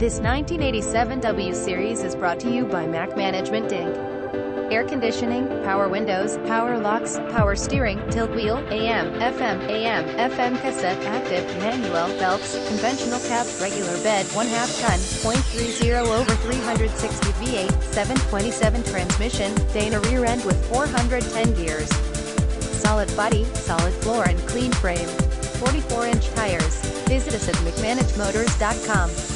This 1987 W Series is brought to you by Mac Management Inc. Air conditioning, power windows, power locks, power steering, tilt wheel, AM, FM cassette, active, manual, belts, conventional cab, regular bed, 1/2 ton, .30 over 360 V8, 727 transmission, Dana rear end with 410 gears. Solid body, solid floor and clean frame. 44-inch tires. Visit us at mcmanagemotors.com.